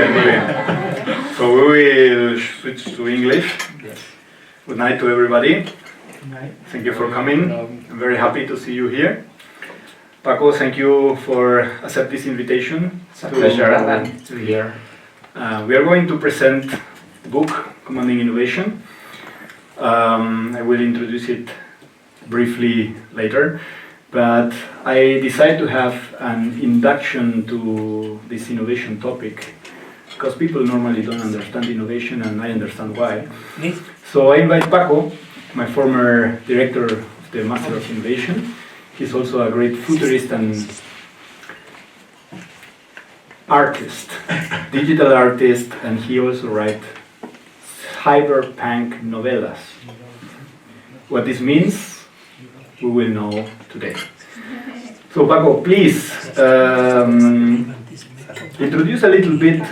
So we will switch to English. Yes. Good night to everybody. Good night. Thank you for coming. I'm very happy to see you here. Pacco, thank you for accepting this invitation. It's a pleasure, Allan, to be here. We are going to present the book, Commanding Innovation. I will introduce it briefly later, but I decided to have an induction to this innovation topic because people normally don't understand innovation, and I understand why. So I invite Pacco, my former director of the Master of Innovation. He's also a great futurist and artist, digital artist, and he also writes cyberpunk novellas. What this means, we will know today. So Pacco, please introduce a little bit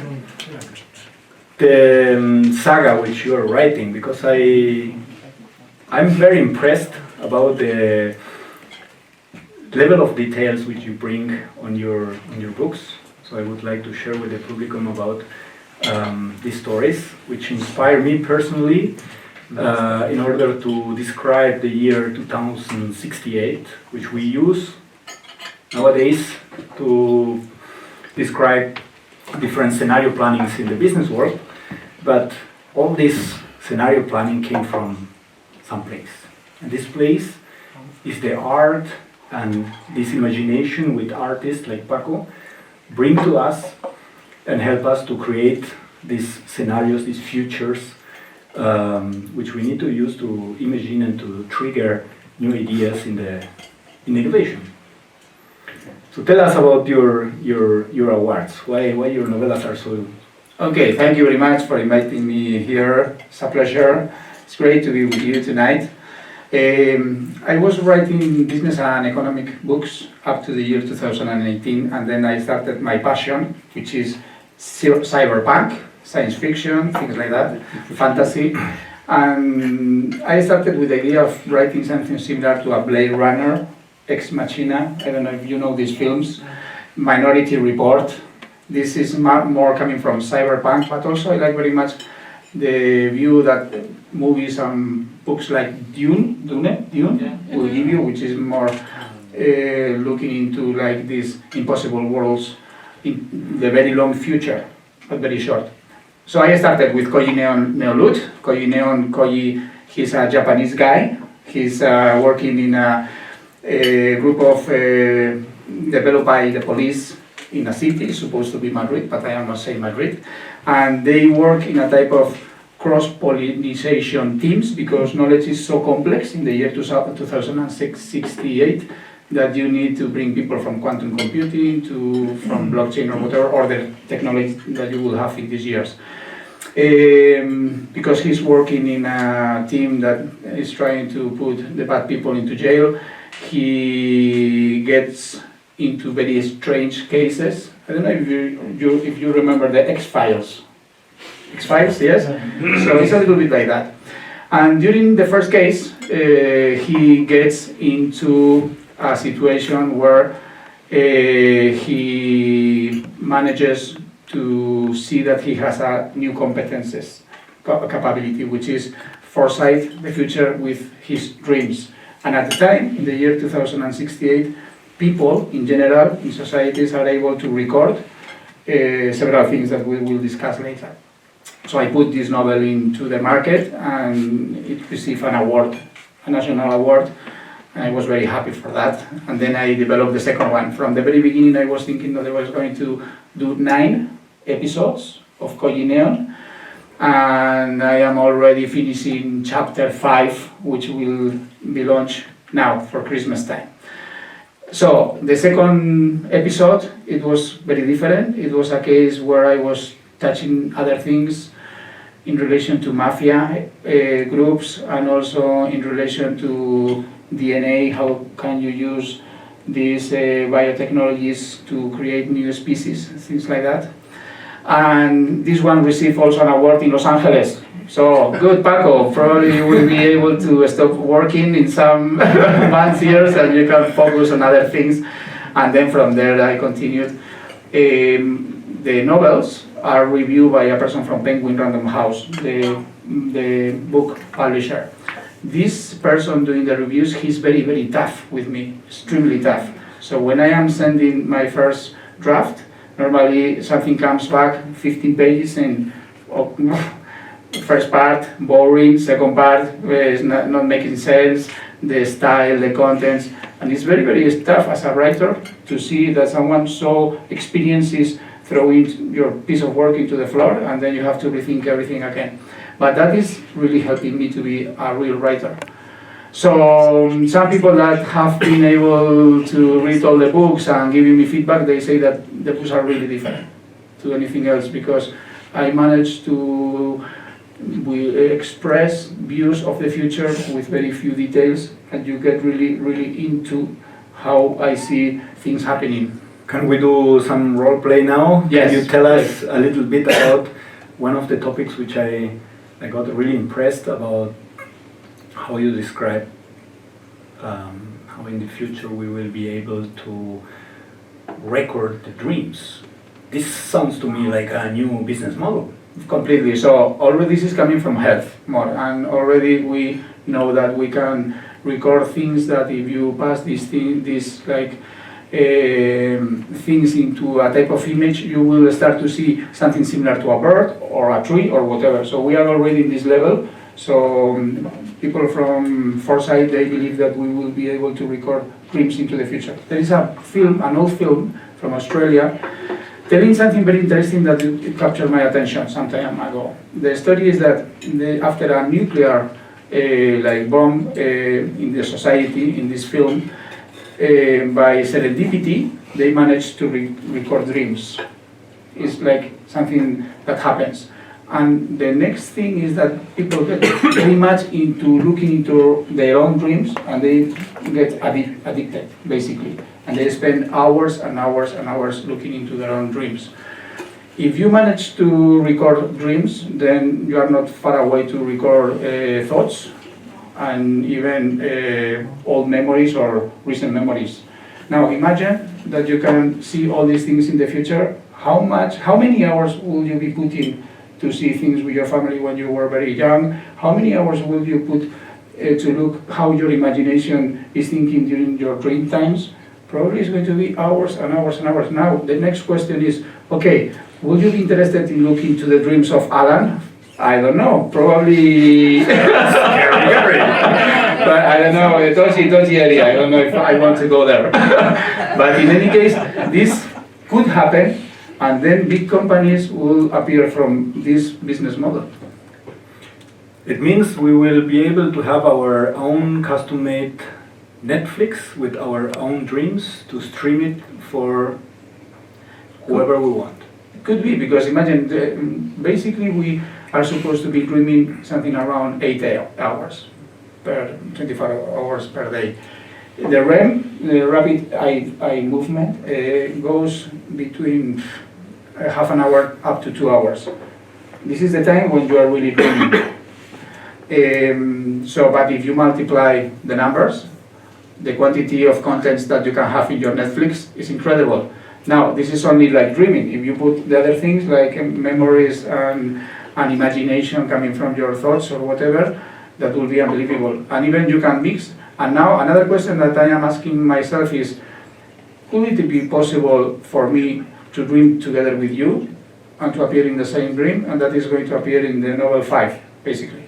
the saga which you are writing, because I'm very impressed about the level of details which you bring on your books. So I would like to share with the publicum about these stories, which inspire me personally in order to describe the year 2068, which we use nowadays to describe different scenario plannings in the business world. But all this scenario planning came from some place. And this place is the art and this imagination with artists like Pacco bring to us and help us to create these scenarios, these futures, which we need to use to imagine and to trigger new ideas in the innovation. So tell us about your awards. Why your novellas are so... Okay, thank you very much for inviting me here. It's a pleasure. It's great to be with you tonight. I was writing business and economic books up to the year 2018, and then I started my passion, which is cyberpunk, science fiction, things like that, fantasy. And I started with the idea of writing something similar to a Blade Runner, Ex Machina. I don't know if you know these films, Minority Report. This is more coming from cyberpunk, but also I like very much the view that movies and books like Dune will give you, which is more looking into like these impossible worlds in the very long future, but very short. So I started with Koji Neolut. Koji, he's a Japanese guy. He's working in a group of developed by the police in a city, supposed to be Madrid, but I am not saying Madrid. And they work in a type of cross-pollination teams because knowledge is so complex in the year 2068 that you need to bring people from quantum computing to from blockchain or whatever other technology that you will have in these years. Because he's working in a team that is trying to put the bad people into jail, he gets into very strange cases. I don't know if you remember the X-Files. X-Files, yes? So it's a little bit like that. And during the first case, he gets into a situation where he manages to see that he has a new competences, capability, which is foresight the future with his dreams. And at the time, in the year 2068, people in general in societies are able to record several things that we will discuss later. So I put this novel into the market and it received an award, a national award, and I was very happy for that. And then I developed the second one. From the very beginning I was thinking that I was going to do 9 episodes of Koji Neon, and I am already finishing chapter 5, which will be launched now for Christmas time. So the second episode, it was very different. It was a case where I was touching other things in relation to mafia groups and also in relation to DNA. How can you use these biotechnologies to create new species, things like that. And this one received also an award in Los Angeles. So good, Pacco, probably you will be able to stop working in some months, years, and you can focus on other things. And then from there I continued. the novels are reviewed by a person from Penguin Random House, the book publisher. This person doing the reviews, he's very, very tough with me, extremely tough. So when I am sending my first draft, normally something comes back, 15 pages, and first part, boring, second part, is not making sense, the style, the contents, and it's very, very tough as a writer to see that someone so experienced is throwing your piece of work into the floor, and then you have to rethink everything again. But that is really helping me to be a real writer. So some people that have been able to read all the books and giving me feedback, they say that the books are really different to anything else, because I managed to express views of the future with very few details, and you get really, really into how I see things happening. Can we do some role play now? Yes. Can you tell us a little bit about one of the topics which I got really impressed about how you describe how in the future we will be able to record the dreams. This sounds to me like a new business model. Completely. So already this is coming from health more, and already we know that we can record things that if you pass these things into a type of image, you will start to see something similar to a bird or a tree or whatever. So we are already in this level. So people from Foresight, they believe that we will be able to record dreams into the future. There is a film, an old film from Australia, telling something very interesting that it captured my attention some time ago. The story is that after a nuclear bomb in the society, in this film, by serendipity, they managed to record dreams. It's like something that happens. And the next thing is that people get very much into looking into their own dreams, and they get addicted, basically. And they spend hours and hours and hours looking into their own dreams. If you manage to record dreams, then you are not far away to record thoughts and even old memories or recent memories. Now imagine that you can see all these things in the future. How many hours will you be putting to see things with your family when you were very young? How many hours will you put to look how your imagination is thinking during your dream times? Probably it's going to be hours and hours and hours. Now, the next question is, okay, would you be interested in looking into the dreams of Allan? I don't know, probably scary. But I don't know, a dodgy area. I don't know if I want to go there. But in any case, this could happen, and then big companies will appear from this business model. It means we will be able to have our own custom-made Netflix with our own dreams to stream it for whoever we want. It could be, because imagine, basically we are supposed to be dreaming something around 8 hours per 24 hours per day. The REM, the rapid eye movement, goes between half an hour up to 2 hours. This is the time when you are really dreaming. But if you multiply the numbers, the quantity of contents that you can have in your Netflix is incredible. Now, this is only like dreaming. If you put the other things like memories and imagination coming from your thoughts or whatever, that will be unbelievable. And even you can mix. And now another question that I am asking myself is, could it be possible for me to dream together with you and to appear in the same dream? And that is going to appear in the novel 5, basically.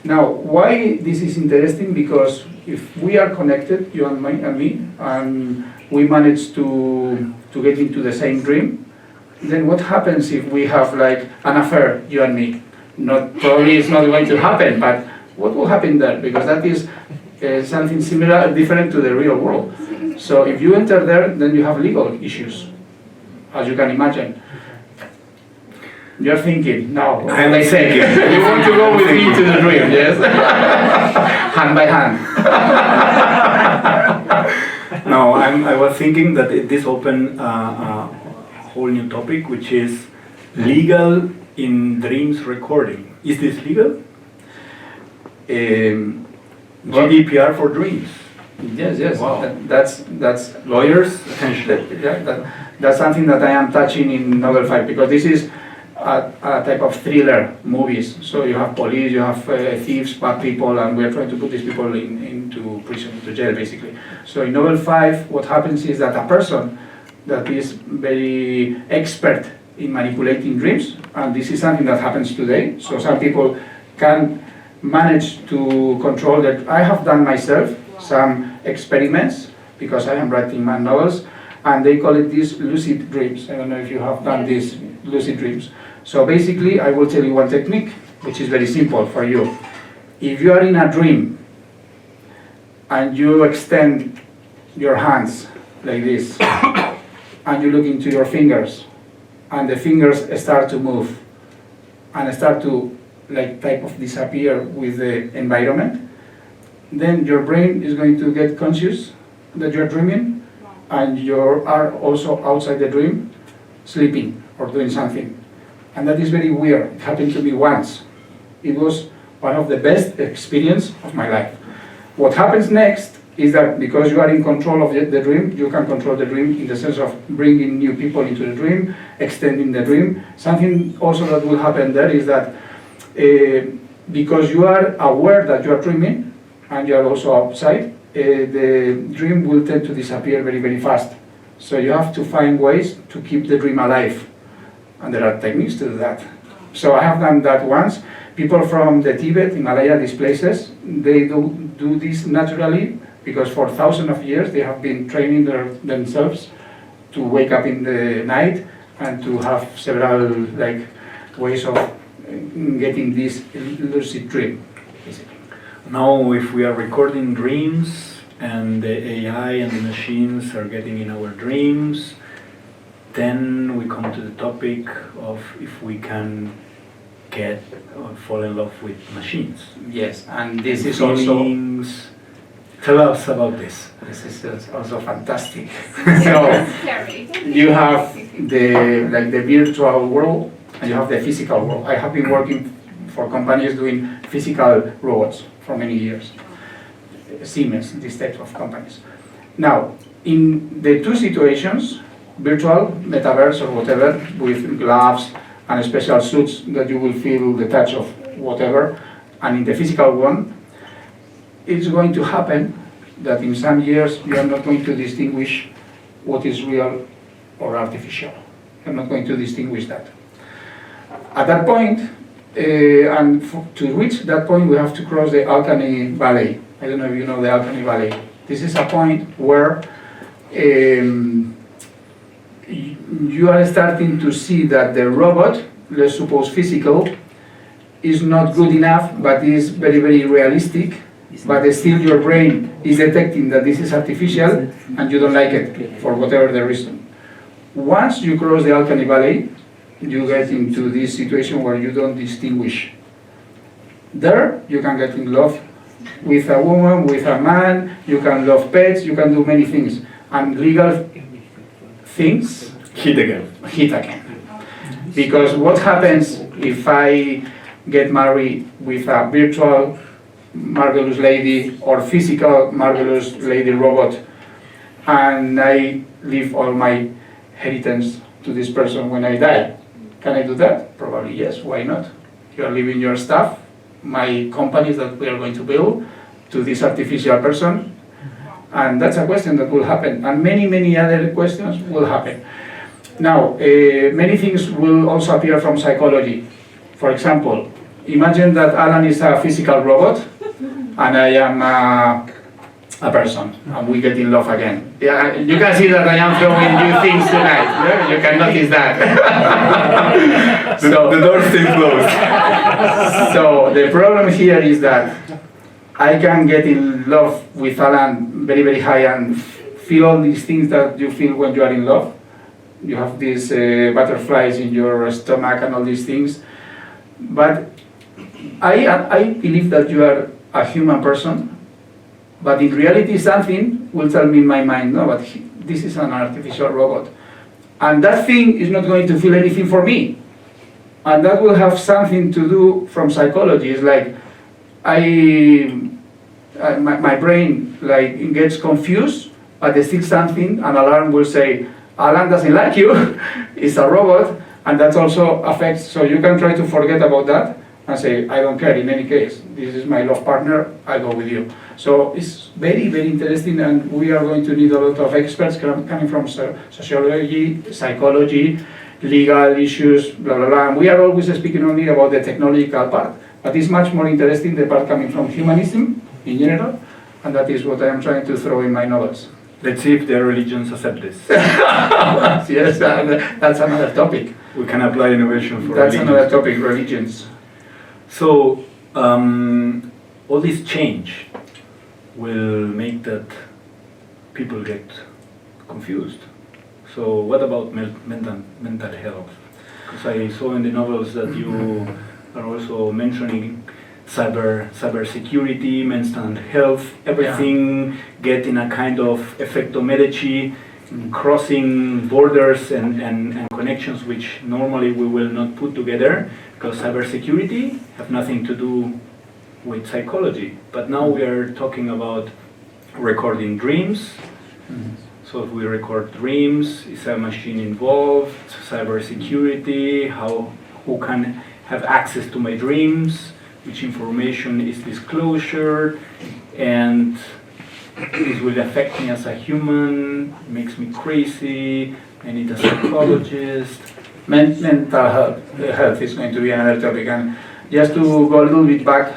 Now, why this is interesting? Because if we are connected, you and me, and we manage to get into the same dream, then what happens if we have like an affair, you and me? Probably it's not going to happen, but what will happen there? Because that is something similar, different to the real world. So if you enter there, then you have legal issues, as you can imagine. You're thinking, no, I'm thinking. You want to go with me to the dream, yes? Hand by hand. No, I was thinking that this opened a whole new topic, which is legal in dreams recording. Is this legal? GDPR for dreams. Yes, yes. Wow. That's Lawyers, attention. that's something that I am touching in novel 5, because this is a type of thriller movies. So you have police, you have thieves, bad people, and we are trying to put these people into prison, into jail, basically. So in novel 5, what happens is that a person that is very expert in manipulating dreams, and this is something that happens today. So some people can manage to control that. I have done myself some experiments because I am writing my novels, and they call it these lucid dreams. I don't know if you have done these lucid dreams. So basically, I will tell you one technique, which is very simple for you. If you are in a dream and you extend your hands like this, and you look into your fingers, and the fingers start to move and start to like type of disappear with the environment, then your brain is going to get conscious that you're dreaming, and you are also outside the dream sleeping or doing something. And that is very weird. It happened to me once. It was one of the best experience of my life. What happens next is that because you are in control of the dream, you can control the dream in the sense of bringing new people into the dream, extending the dream. Something also that will happen there is that because you are aware that you are dreaming and you are also outside, the dream will tend to disappear very, very fast. So you have to find ways to keep the dream alive. And there are techniques to do that. So I have done that once. People from the Tibet, Himalaya, these places, they do this naturally, because for thousands of years they have been training themselves to wake up in the night and to have several ways of getting this lucid dream, basically. Now, if we are recording dreams and the AI and the machines are getting in our dreams, then we come to the topic of if we can get or fall in love with machines. Yes, and this is feelings. also... Tell us about this. This is also fantastic. So you have the virtual world and you have the physical world. I have been working for companies doing physical robots for many years. Siemens, this type of companies. Now, in the two situations, virtual, metaverse or whatever, with gloves and special suits that you will feel the touch of whatever, and in the physical one, it's going to happen that in some years you are not going to distinguish what is real or artificial. You're not going to distinguish that. At that point, to reach that point, we have to cross the Alchemy Valley. I don't know if you know the Alchemy Valley. This is a point where you are starting to see that the robot, let's suppose physical, is not good enough, but is very, very realistic. But still your brain is detecting that this is artificial and you don't like it for whatever the reason. Once you cross the Alchemy Valley, you get into this situation where you don't distinguish. There, you can get in love with a woman, with a man, you can love pets, you can do many things. And legal things Hit again. Because what happens if I get married with a virtual marvelous lady or physical marvelous lady robot, and I leave all my inheritance to this person when I die? Can I do that? Probably yes, why not? You are leaving your stuff, my companies that we are going to build, to this artificial person, and that's a question that will happen, and many, many other questions will happen. Now, many things will also appear from psychology. For example, imagine that Allan is a physical robot, and I am a person, and we get in love again. Yeah, you can see that I am throwing you things tonight. Yeah? You can notice that. So, the door's still closed. So the problem here is that I can get in love with Allan very, very high and feel all these things that you feel when you are in love. You have these butterflies in your stomach and all these things. But I believe that you are a human person, but in reality something will tell me in my mind, no, but this is an artificial robot. And that thing is not going to feel anything for me. And that will have something to do from psychology. It's like, I my brain like gets confused, but there's still something, an alarm will say, Allan doesn't like you, it's a robot, and that also affects, so you can try to forget about that and say, I don't care in any case, this is my love partner, I go with you. So it's very, very interesting, and we are going to need a lot of experts coming from sociology, psychology, legal issues, blah, blah, blah. And we are always speaking only about the technological part, but it's much more interesting, the part coming from humanism in general, and that is what I am trying to throw in my novels. Let's see if their religions accept this. Yes, that's another topic. We can apply innovation for That's religions. another topic, religions. So, all this change will make that people get confused. So what about mental health? Because I saw in the novels that you are also mentioning cybersecurity, mental health, everything getting a kind of effecto medici, crossing borders and connections which normally we will not put together, because cybersecurity have nothing to do with psychology. But now we are talking about recording dreams. So if we record dreams, is a machine involved? Cybersecurity, who can have access to my dreams? Which information is disclosure? And this will affect me as a human, makes me crazy, I need a psychologist. Mental health is going to be another topic, and just to go a little bit back,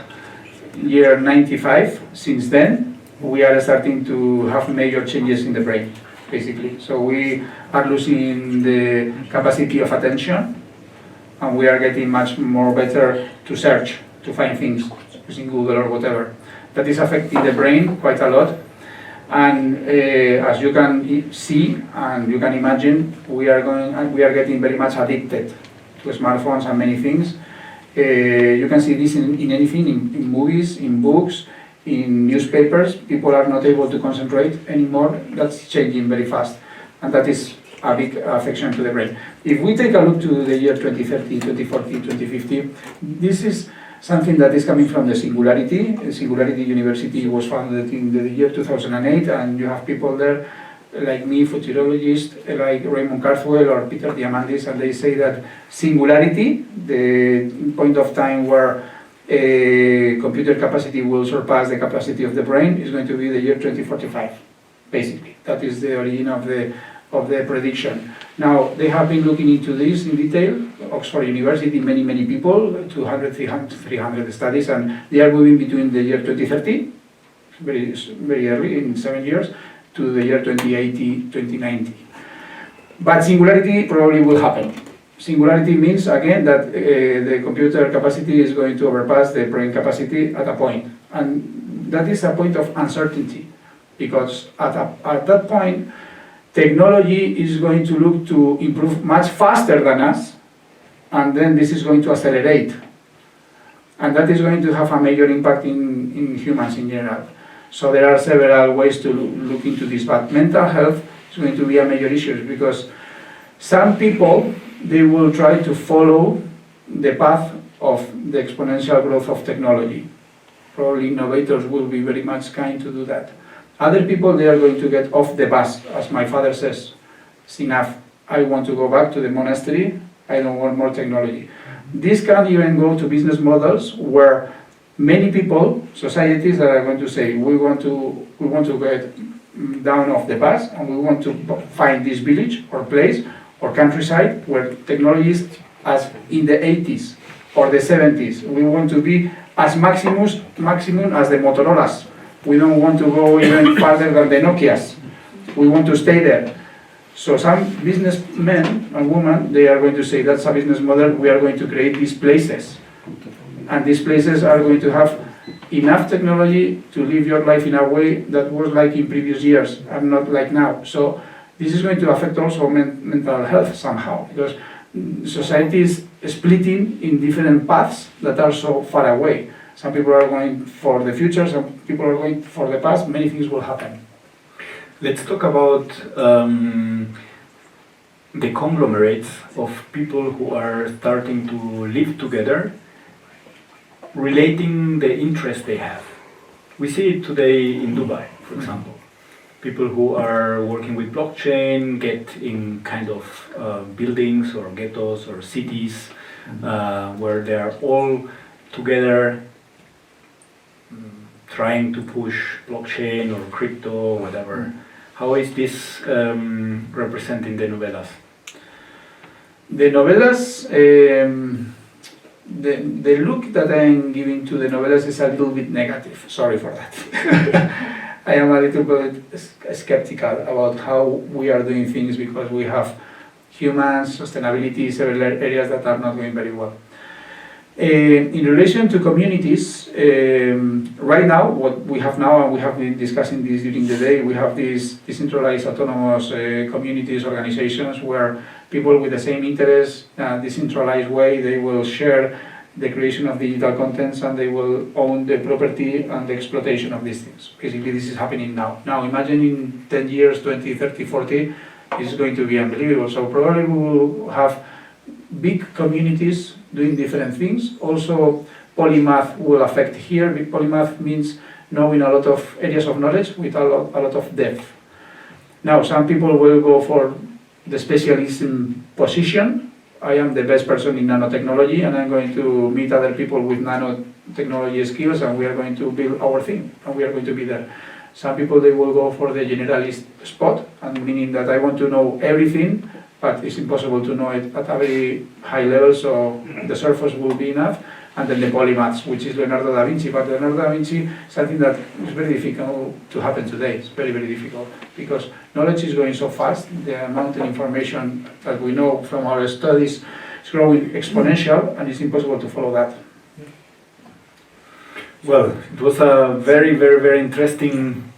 year 95, since then, we are starting to have major changes in the brain, basically. So we are losing the capacity of attention, and we are getting much more better to search, to find things using Google or whatever. That is affecting the brain quite a lot. And as you can see and you can imagine, we are getting very much addicted to smartphones and many things. You can see this in anything, in movies, in books, in newspapers. People are not able to concentrate anymore. That's changing very fast, and that is a big affection to the brain. If we take a look to the year 2030, 2040, 2050, this is something that is coming from the Singularity. The Singularity University was founded in the year 2008, and you have people there like me, futurologists, like Raymond Carswell or Peter Diamandis, and they say that singularity, the point of time where computer capacity will surpass the capacity of the brain, is going to be the year 2045, basically. That is the origin of the prediction. Now, they have been looking into this in detail, Oxford University, many people, 200, 300 studies, and they are moving between the year 2030, very early, in 7 years, to the year 2080, 2090. But singularity probably will happen. Singularity means, again, that the computer capacity is going to overpass the brain capacity at a point. And that is a point of uncertainty, because at that point, technology is going to look to improve much faster than us, and then this is going to accelerate. And that is going to have a major impact in humans in general. So there are several ways to look into this, but mental health is going to be a major issue, because some people, they will try to follow the path of the exponential growth of technology. Probably innovators will be very much kind to do that. Other people, they are going to get off the bus, as my father says, it's enough, I want to go back to the monastery, I don't want more technology. This can even go to business models where many people, societies that are going to say, we want to get down off the bus, and we want to find this village or place or countryside where technology is as in the 80s or the 70s. We want to be as maximum as the Motorola's. We don't want to go even farther than the Nokias. We want to stay there. So some businessmen and women, they are going to say, that's a business model, we are going to create these places. And these places are going to have enough technology to live your life in a way that was like in previous years and not like now. So this is going to affect also mental health somehow, because society is splitting in different paths that are so far away. Some people are going for the future, some people are going for the past, many things will happen. Let's talk about the conglomerates of people who are starting to live together, relating the interests they have. We see it today in Dubai, for example. People who are working with blockchain get in kind of buildings or ghettos or cities where they are all together trying to push blockchain or crypto or whatever. How is this representing the novelas? The novelas, the look that I'm giving to the novelas is a little bit negative. Sorry for that. I am a little bit skeptical about how we are doing things because we have humans, sustainability, several areas that are not going very well. In relation to communities, right now, what we have now, and we have been discussing this during the day, we have these decentralized autonomous communities, organizations, where people with the same interests, decentralized way, they will share the creation of digital contents and they will own the property and the exploitation of these things. Basically, this is happening now. Now, imagine in 10 years, 20, 30, 40, it's going to be unbelievable. So probably we will have big communities doing different things. Also, polymath will affect here. Polymath means knowing a lot of areas of knowledge with a lot of depth. Now, some people will go for the specialism position. I am the best person in nanotechnology and I'm going to meet other people with nanotechnology skills and we are going to build our thing and we are going to be there. Some people, they will go for the generalist spot, and meaning that I want to know everything, but it's impossible to know it at a very high level, so the surface will be enough. And then the polymaths, which is Leonardo da Vinci. But Leonardo da Vinci is something that is very difficult to happen today. It's very, very difficult because knowledge is going so fast. The amount of information that we know from our studies is growing exponential, and it's impossible to follow that. Well, it was a very, very, very interesting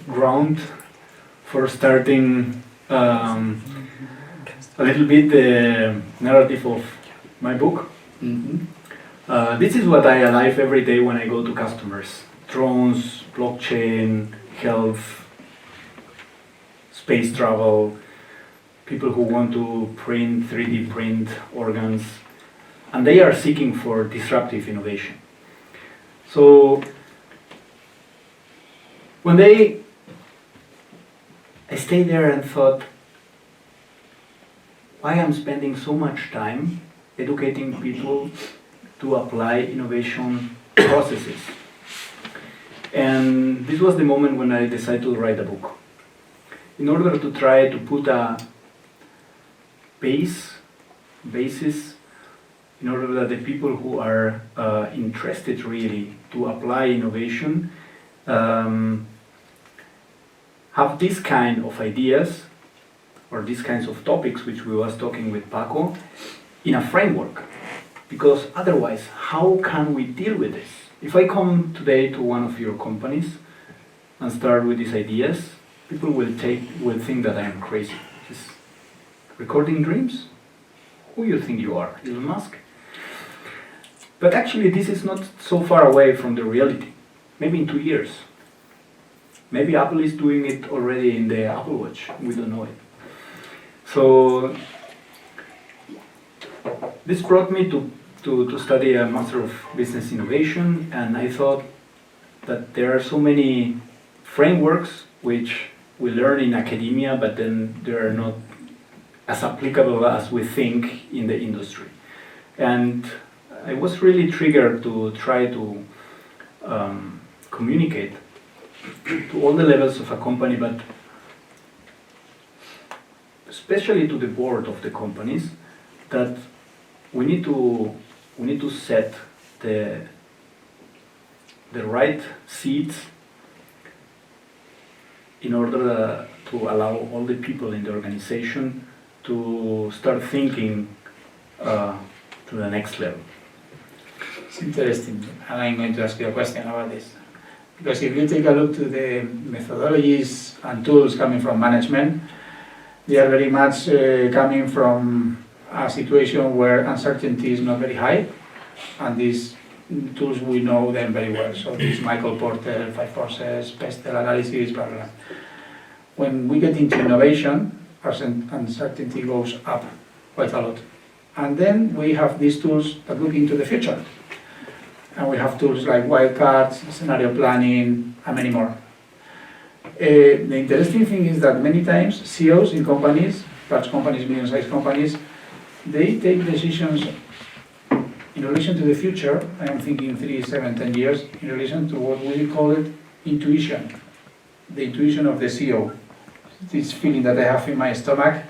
ground for starting a little bit the narrative of my book. Mm-hmm. This is what I alive every day when I go to customers. Drones, blockchain, health, space travel, people who want to print, 3D print organs, and they are seeking for disruptive innovation. So when I stayed there and thought, why I'm spending so much time educating people to apply innovation processes. And this was the moment when I decided to write a book. In order to try to put a basis, in order that the people who are interested really to apply innovation have this kind of ideas or these kinds of topics which we was talking with Pacco in a framework. Because otherwise, how can we deal with this? If I come today to one of your companies and start with these ideas, people will think that I am crazy. Just recording dreams? Who you think you are, Elon Musk? But actually, this is not so far away from the reality. Maybe in 2 years. Maybe Apple is doing it already in the Apple Watch. We don't know it. So this brought me to study a Master of Business Innovation, and I thought that there are so many frameworks which we learn in academia, but then they are not as applicable as we think in the industry. And I was really triggered to try to communicate to all the levels of a company, but especially to the board of the companies, that we need to set the right seeds in order to allow all the people in the organization to start thinking to the next level. It's interesting, and I'm going to ask you a question about this. Because if you take a look to the methodologies and tools coming from management, they are very much coming from a situation where uncertainty is not very high, and these tools, we know them very well. So this Michael Porter, 5 forces, pestle analysis, blah, blah, blah. When we get into innovation, our uncertainty goes up quite a lot. And then we have these tools that look into the future. and we have tools like wildcards, scenario planning, and many more. The interesting thing is that many times CEOs in companies, large companies, medium-sized companies, they take decisions in relation to the future. I am thinking 3, 7, 10 years, in relation to what we call it intuition, the intuition of the CEO. This feeling that I have in my stomach.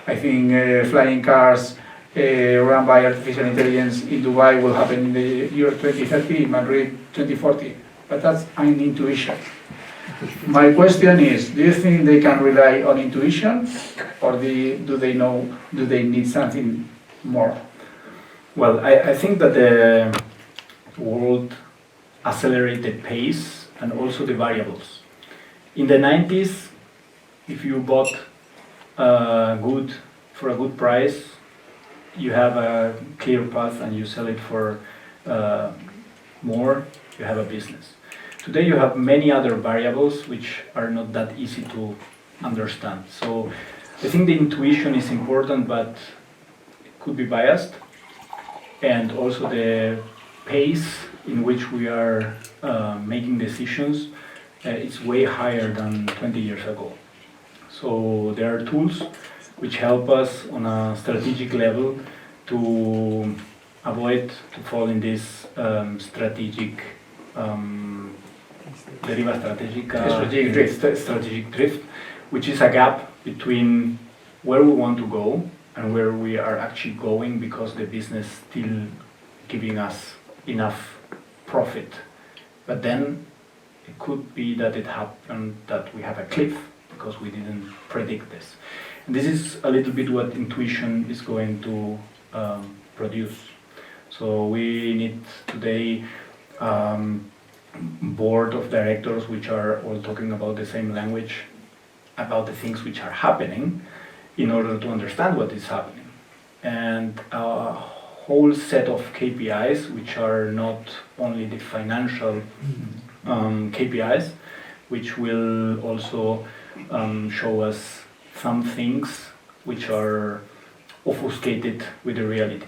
I think flying cars run by artificial intelligence in Dubai will happen in the year 2030, in Madrid 2040. But that's an intuition. My question is, do you think they can rely on intuition, or do they need something more? Well, I think that the world accelerated pace and also the variables. In the 90s, if you bought good for a good price, you have a clear path and you sell it for more, you have a business. Today you have many other variables which are not that easy to understand. So I think the intuition is important, but it could be biased. And also the pace in which we are making decisions is way higher than 20 years ago. So there are tools which help us on a strategic level to avoid to fall in this strategic drift, which is a gap between where we want to go and where we are actually going, because the business still giving us enough profit. But then it could be that it happened that we have a cliff because we didn't predict this. And this is a little bit what intuition is going to produce. So we need today board of directors which are all talking about the same language, about the things which are happening, in order to understand what is happening. And a whole set of KPIs, which are not only the financial KPIs, which will also show us some things which are obfuscated with the reality.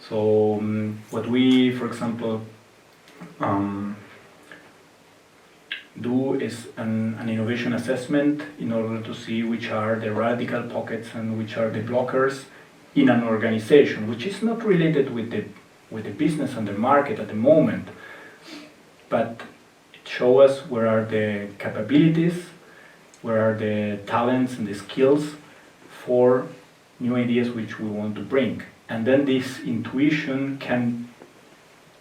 So what we, for example, do is an innovation assessment in order to see which are the radical pockets and which are the blockers in an organization, which is not related with the business and the market at the moment, but it shows us where are the capabilities, where are the talents and the skills for new ideas which we want to bring. And then this intuition can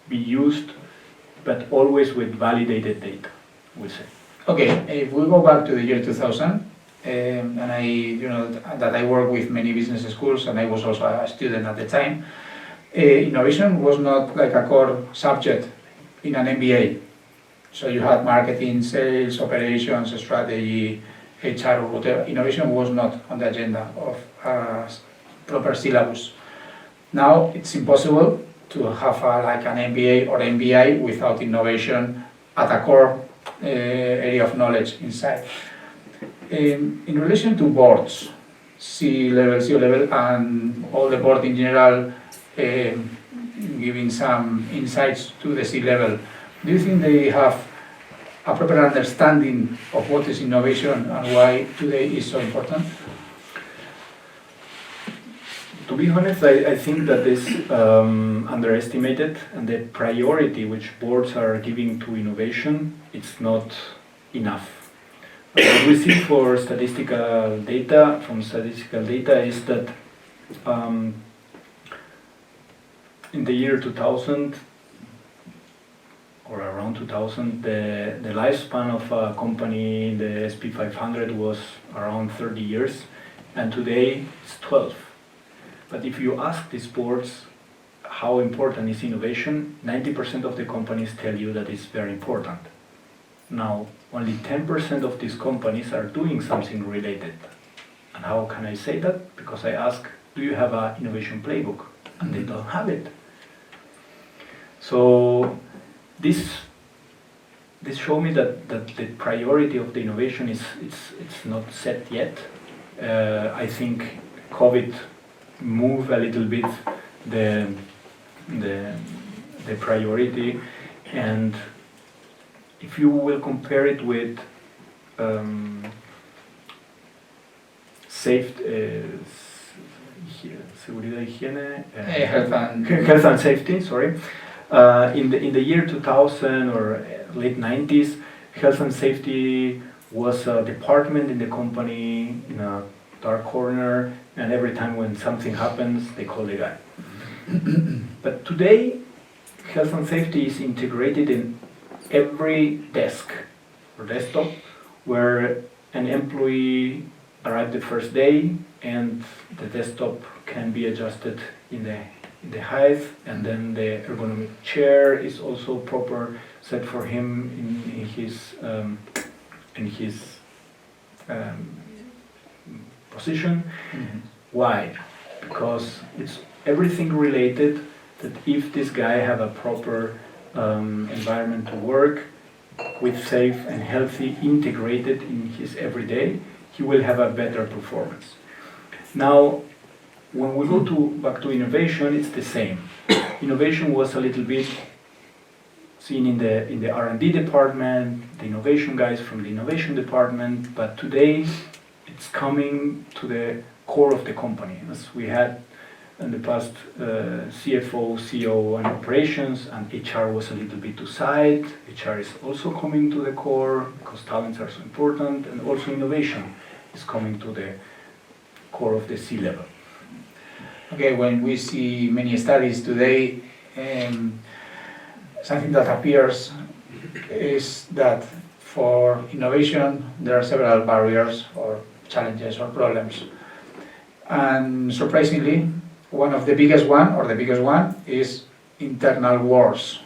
be used, but always with validated data, we say. Okay, if we go back to the year 2000, and I work with many business schools, and I was also a student at the time, innovation was not like a core subject in an MBA. So you had marketing, sales, operations, strategy, HR, or whatever. Innovation was not on the agenda of a proper syllabus. Now it's impossible to have like an MBA or MBI without innovation at a core area of knowledge inside. In relation to boards, C-level, C-level, and all the board in general, giving some insights to the C-level, do you think they have a proper understanding of what is innovation and why today is so important? To be honest, I think that is underestimated, and the priority which boards are giving to innovation, it's not enough. What we see for statistical data, is that in the year 2000, or around 2000, the lifespan of a company in the SP 500 was around 30 years, and today it's 12. But if you ask these boards how important is innovation, 90% of the companies tell you that it's very important. Now, only 10% of these companies are doing something related. And how can I say that? Because I ask, do you have an innovation playbook? And they don't have it. So this shows me that the priority of the innovation is it's not set yet. I think COVID moved a little bit the priority, And if you will compare it with seguridad, higiene, health and safety, sorry. In the year 2000 or late 90s, health and safety was a department in the company in a dark corner, and every time when something happens, they call the guy. But today, health and safety is integrated in every desk or desktop where an employee arrived the first day, and the desktop can be adjusted in the height, and then the ergonomic chair is also proper set for him in his position. Mm-hmm. Why? Because it's everything related that if this guy have a proper environment to work with, safe and healthy integrated in his everyday, he will have a better performance. Now, when we go back to innovation, it's the same. Innovation was a little bit seen in the R&D department, the innovation guys from the innovation department, but today it's coming to the core of the company. As we had in the past, CFO, CEO, and operations, and HR was a little bit to side. HR is also coming to the core because talents are so important, and also innovation is coming to the core of the C-level. Okay, when we see many studies today, something that appears is that for innovation there are several barriers or challenges or problems. And surprisingly, the biggest one is internal wars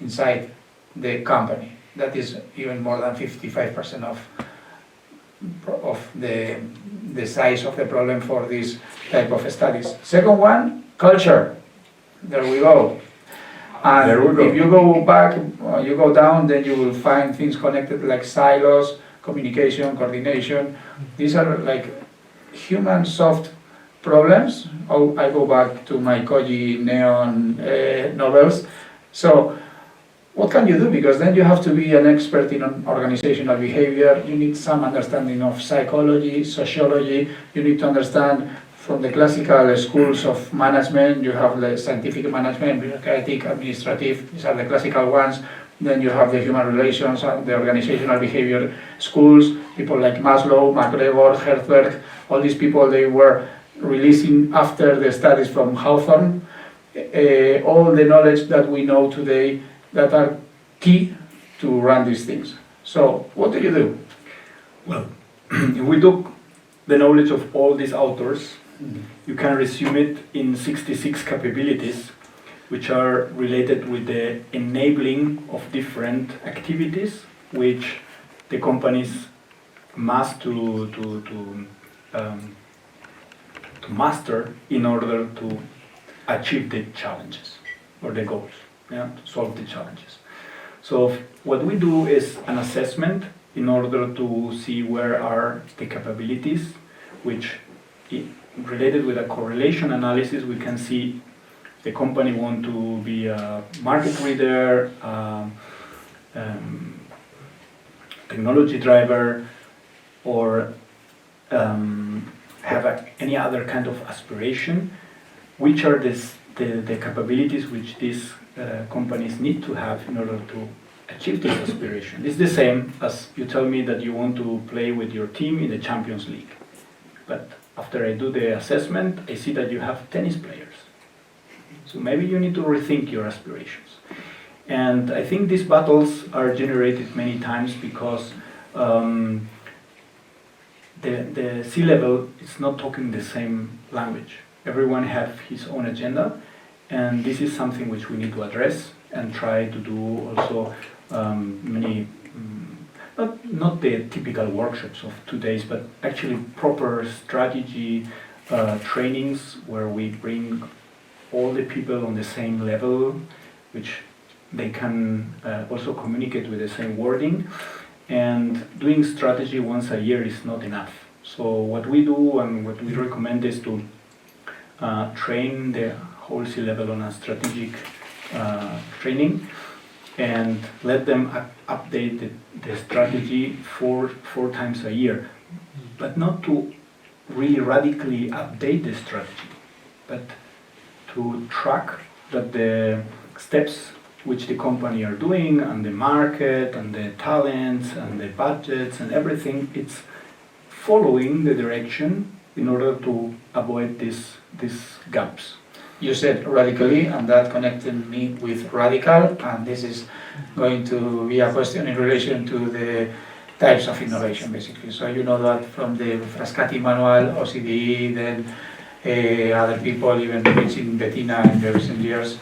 inside the company. That is even more than 55% of the size of the problem for this type of studies. Second one, culture. There we go. And if you go back, you go down, then you will find things connected like silos, communication, coordination. These are like human soft problems. Oh, I go back to my Koji neon novels. So what can you do? Because then you have to be an expert in organizational behavior. You need some understanding of psychology, sociology. You need to understand from the classical schools of management. You have the scientific management, bureaucratic, administrative. These are the classical ones. Then you have the human relations and the organizational behavior schools. People like Maslow, MacGregor, Herzberg. All these people, they were releasing after the studies from Hawthorne all the knowledge that we know today that are key to run these things. So, what do you do? Well, if we took the knowledge of all these authors, you can resume it in 66 capabilities, which are related with the enabling of different activities, which the companies must to master in order to achieve the challenges or the goals. Yeah, to solve the challenges. So what we do is an assessment in order to see where are the capabilities, which related with a correlation analysis, we can see the company want to be a market reader, technology driver, or have any other kind of aspiration. Which are the capabilities which these companies need to have in order to achieve this aspiration. It's the same as you tell me that you want to play with your team in the Champions League. But after I do the assessment, I see that you have tennis players. So maybe you need to rethink your aspirations. And I think these battles are generated many times because the C-level is not talking the same language. Everyone has his own agenda. And this is something which we need to address and try to do also many, not the typical workshops of 2 days, but actually proper strategy trainings where we bring all the people on the same level, which they can also communicate with the same wording. And doing strategy once a year is not enough. So what we do and what we recommend is to train the whole C-level on a strategic training, and let them update the strategy four times a year, but not to really radically update the strategy, but to track that the steps which the company are doing, and the market, and the talents, and the budgets, and everything, it's following the direction in order to avoid these gaps. You said radically, and that connected me with radical, and this is going to be a question in relation to the types of innovation, basically. So you know that from the Frascati manual, OCDE, then other people, even reaching Bettina in the recent years,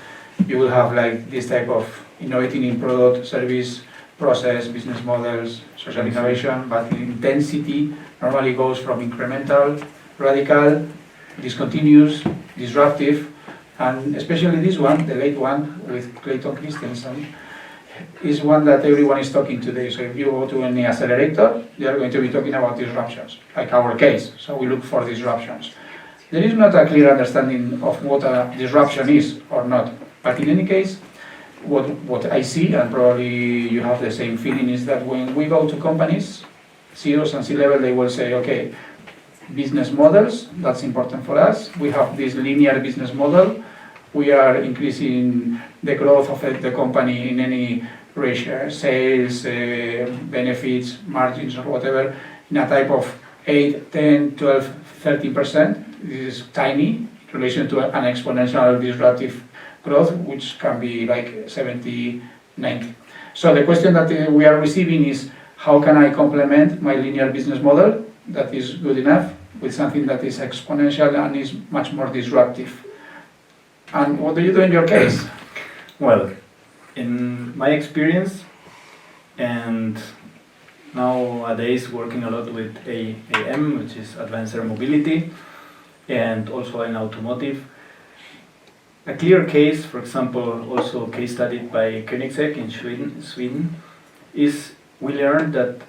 you will have like this type of innovating in product, service, process, business models, social innovation, but the intensity normally goes from incremental, radical, discontinuous, disruptive, and especially this one, the late one with Clayton Christensen, is one that everyone is talking today. So if you go to any accelerator, they are going to be talking about disruptions, like our case. So we look for disruptions. There is not a clear understanding of what a disruption is or not. But in any case, what I see, and probably you have the same feeling, is that when we go to companies, CEOs and C-level, they will say, okay, business models, that's important for us. We have this linear business model. We are increasing the growth of the company in any ratio, sales, benefits, margins, or whatever, in a type of 8, 10, 12, 30%. This is tiny in relation to an exponential disruptive growth, which can be like 70, 90. So the question that we are receiving is, how can I complement my linear business model that is good enough with something that is exponential and is much more disruptive? And what do you do in your case? Well, in my experience, and nowadays working a lot with AM, which is Advanced Air Mobility, and also in automotive, a clear case, for example, also case studied by Koenigsegg in Sweden, is we learned that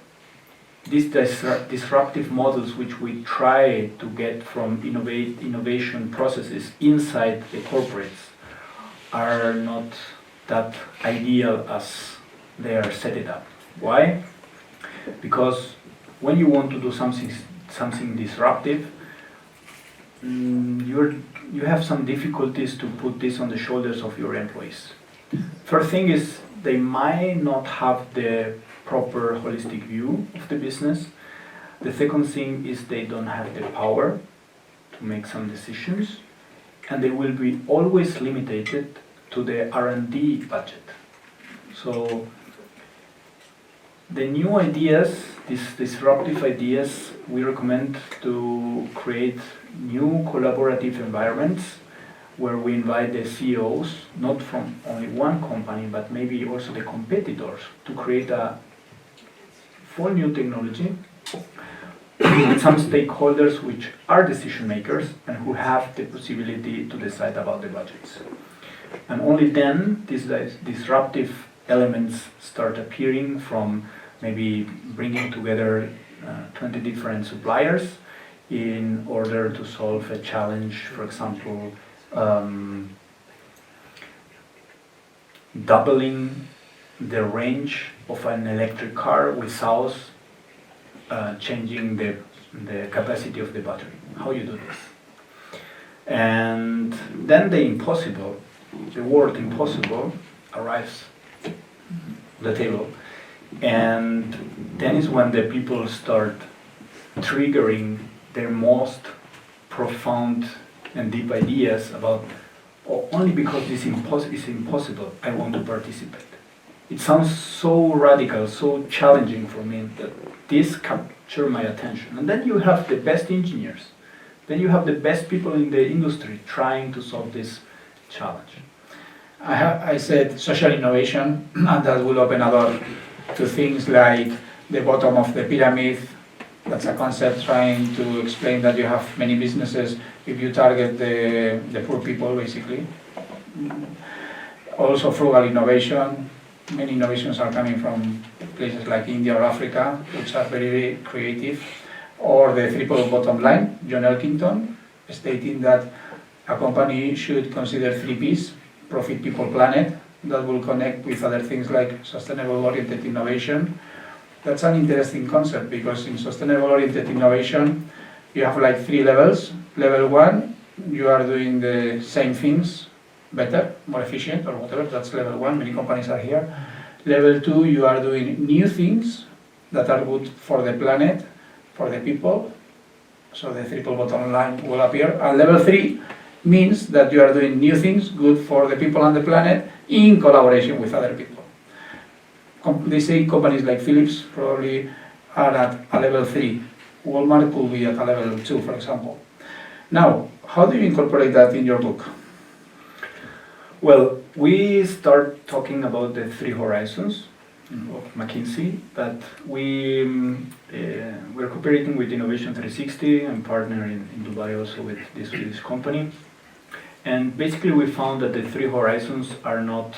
these disruptive models which we try to get from innovation processes inside the corporates are not that ideal as they are set it up. Why? Because when you want to do something disruptive, you have some difficulties to put this on the shoulders of your employees. First thing is, they might not have the proper holistic view of the business. The second thing is, they don't have the power to make some decisions, and they will be always limited to the R&D budget. So the new ideas, these disruptive ideas, we recommend to create new collaborative environments where we invite the CEOs, not from only one company, but maybe also the competitors, to create a full new technology with some stakeholders which are decision makers and who have the possibility to decide about the budgets. And only then these disruptive elements start appearing, from maybe bringing together 20 different suppliers in order to solve a challenge, for example, doubling the range of an electric car without changing the capacity of the battery. How you do this? And then the word impossible arrives on the table. And then is when the people start triggering their most profound and deep ideas about, oh, only because this is impossible, I want to participate. It sounds so radical, so challenging for me, that this captured my attention. And then you have the best engineers, then you have the best people in the industry trying to solve this challenge. I said social innovation, and that will open a door to things like the bottom of the pyramid. That's a concept trying to explain that you have many businesses if you target the poor people, basically. Also frugal innovation. Many innovations are coming from places like India or Africa, which are very, very creative. Or the triple bottom line, John Elkington, stating that a company should consider 3 Ps: profit, people, planet, that will connect with other things like sustainable oriented innovation. That's an interesting concept because in sustainable oriented innovation you have like 3 levels. Level 1, you are doing the same things better, more efficient or whatever, that's level 1, many companies are here. Level 2, you are doing new things that are good for the planet, for the people, so the triple bottom line will appear. And level 3 means that you are doing new things good for the people and the planet in collaboration with other people. They say companies like Philips probably are at a level 3. Walmart could be at a level 2, for example. Now, how do you incorporate that in your book? Well, we start talking about the 3 horizons of McKinsey, but we're cooperating with Innovation 360 and partner in Dubai also with this Swedish company. And basically we found that the 3 horizons are not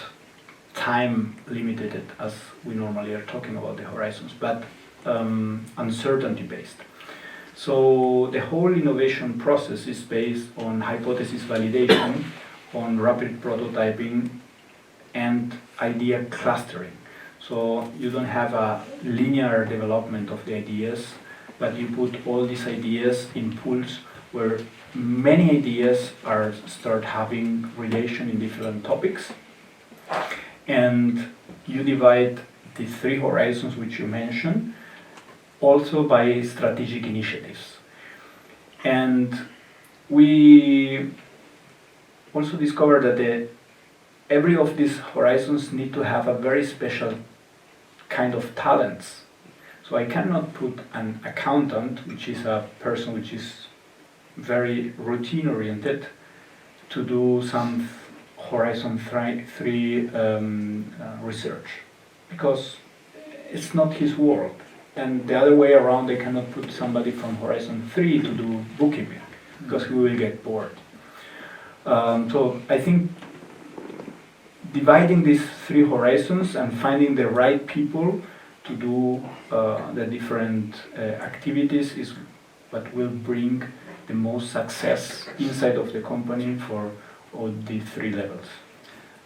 time limited as we normally are talking about the horizons, but uncertainty based. So the whole innovation process is based on hypothesis validation, on rapid prototyping and idea clustering. So you don't have a linear development of the ideas, but you put all these ideas in pools where many ideas start having relation in different topics. And you divide the 3 horizons which you mentioned also by strategic initiatives. And we also discovered that every of these horizons need to have a very special kind of talents. So I cannot put an accountant, which is a person which is very routine oriented, to do some horizon 3 research, because it's not his world. And the other way around, I cannot put somebody from horizon 3 to do bookkeeping, because he will get bored. So I think dividing these 3 horizons and finding the right people to do the different activities is what will bring the most success inside of the company for all the 3 levels.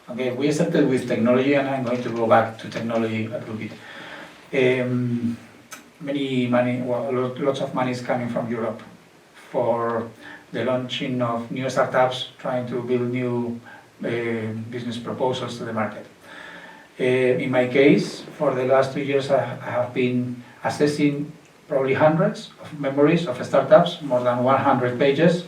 Okay, we started with technology, and I'm going to go back to technology a little bit. Lots of money is coming from Europe for the launching of new startups, trying to build new business proposals to the market. In my case, for the last 2 years, I have been assessing probably hundreds of memories of startups, more than 100 pages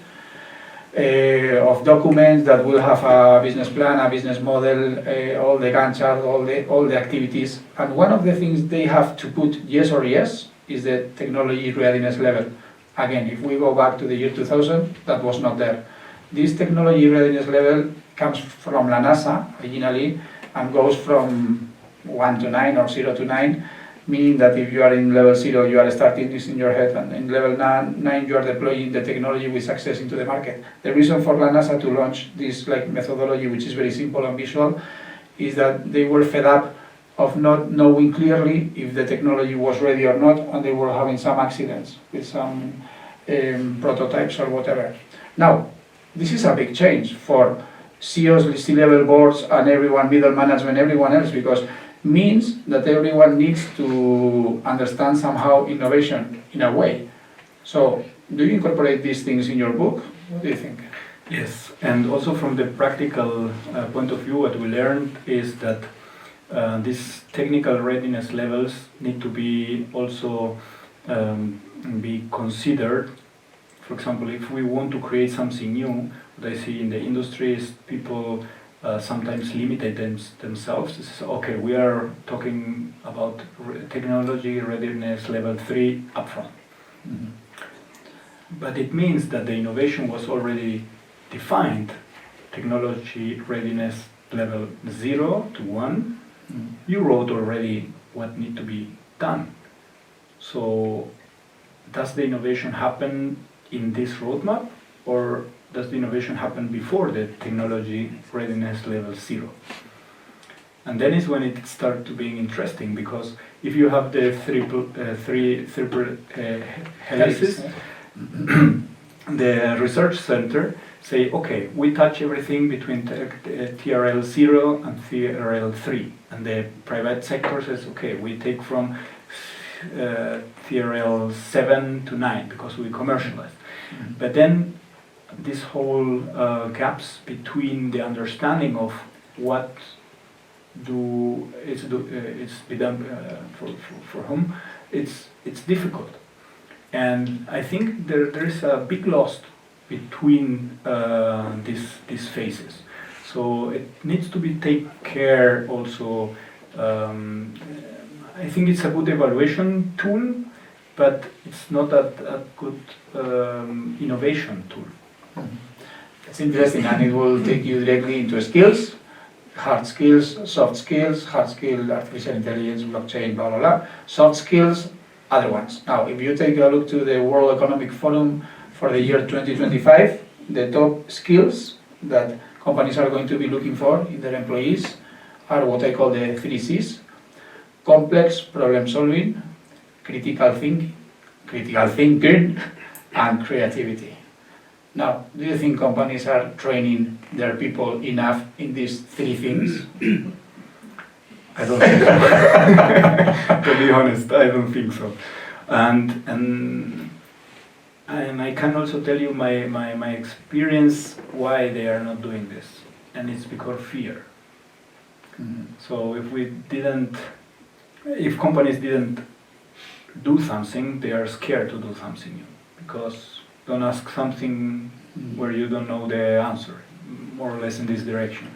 of documents that will have a business plan, a business model, all the Gantt chart, all the activities. And one of the things they have to put yes or yes is the technology readiness level. Again, if we go back to the year 2000, that was not there. This technology readiness level comes from La NASA originally and goes from 1 to 9 or 0 to 9, meaning that if you are in level 0, you are starting this in your head, and in level 9 you are deploying the technology with success into the market. The reason for La NASA to launch this methodology, which is very simple and visual, is that they were fed up of not knowing clearly if the technology was ready or not, and they were having some accidents with some prototypes or whatever. Now, this is a big change for CEOs, C-level boards, and everyone, middle management, everyone else, because means that everyone needs to understand somehow innovation in a way. So, do you incorporate these things in your book? What do you think? Yes, and also from the practical point of view, what we learned is that these technical readiness levels need to be also be considered. For example, if we want to create something new, what I see in the industry is people sometimes limited themselves. This is, okay, we are talking about technology readiness level 3 upfront. Mm-hmm. But it means that the innovation was already defined. Technology readiness level 0 to 1. Mm-hmm. You wrote already what needs to be done. So does the innovation happen in this roadmap, or does the innovation happen before the technology readiness level 0? And then is when it starts to being interesting, because if you have the three helices, the research center say, okay, we touch everything between TRL 0 and TRL 3. And the private sector says, okay, we take from TRL 7 to 9 because we commercialize. But then this whole gaps between the understanding of what it's be done for whom, it's difficult. And I think there is a big loss between these phases. So it needs to be taken care also. I think it's a good evaluation tool, but it's not a good innovation tool. It's interesting, and it will take you directly into skills, hard skills, soft skills, hard skill, artificial intelligence, blockchain, blah, blah, blah. Soft skills, other ones. Now, if you take a look to the World Economic Forum for the year 2025, the top skills that companies are going to be looking for in their employees are what I call the 3 Cs: complex problem solving, critical thinking, and creativity. Now, do you think companies are training their people enough in these 3 things? I don't think so. To be honest, I don't think so. And I can also tell you my experience why they are not doing this, and it's because fear. So if companies didn't do something, they are scared to do something, because don't ask something where you don't know the answer, more or less in this direction.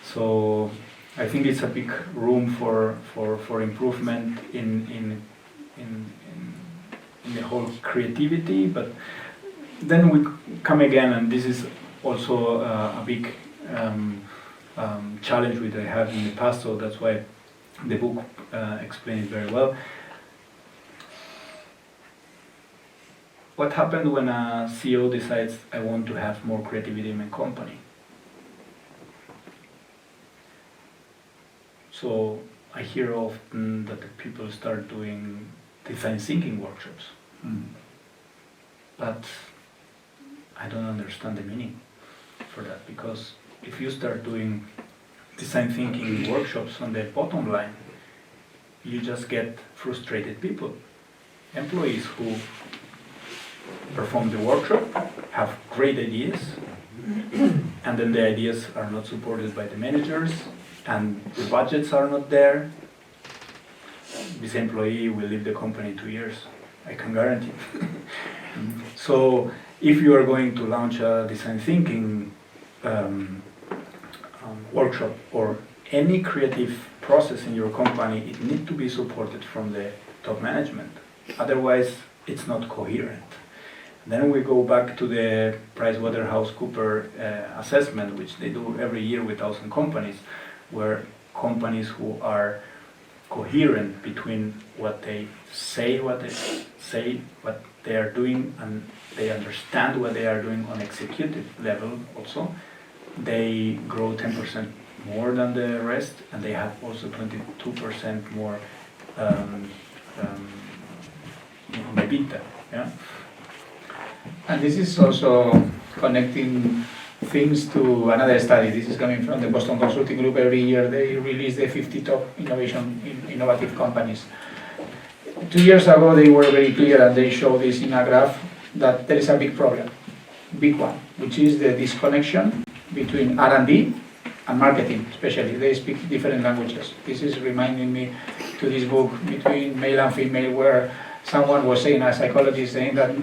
So I think it's a big room for improvement in the whole creativity. But then we come again, and this is also a big challenge which I had in the past. So that's why the book explains it very well. What happened when a CEO decides, I want to have more creativity in my company? So I hear often that the people start doing design thinking workshops. But I don't understand the meaning for that, because if you start doing design thinking workshops, on the bottom line, you just get frustrated people, employees who perform the workshop, have great ideas, and then the ideas are not supported by the managers, and the budgets are not there. This employee will leave the company in 2 years, I can guarantee. So if you are going to launch a design thinking workshop or any creative process in your company, it needs to be supported from the top management. Otherwise, it's not coherent. Then we go back to the PricewaterhouseCoopers assessment, which they do every year with 1,000 companies, where companies who are coherent between what they say, what they are doing, and they understand what they are doing on executive level also, they grow 10% more than the rest, and they have also 22% more EBITDA. Yeah? And this is also connecting things to another study. This is coming from the Boston Consulting Group. Every year they release the 50 top innovative companies. 2 years ago they were very clear, and they show this in a graph, that there is a big problem, big one, which is the disconnection between R&D and marketing, especially. They speak different languages. This is reminding me to this book, Between Male and Female, where someone was saying, a psychologist, saying that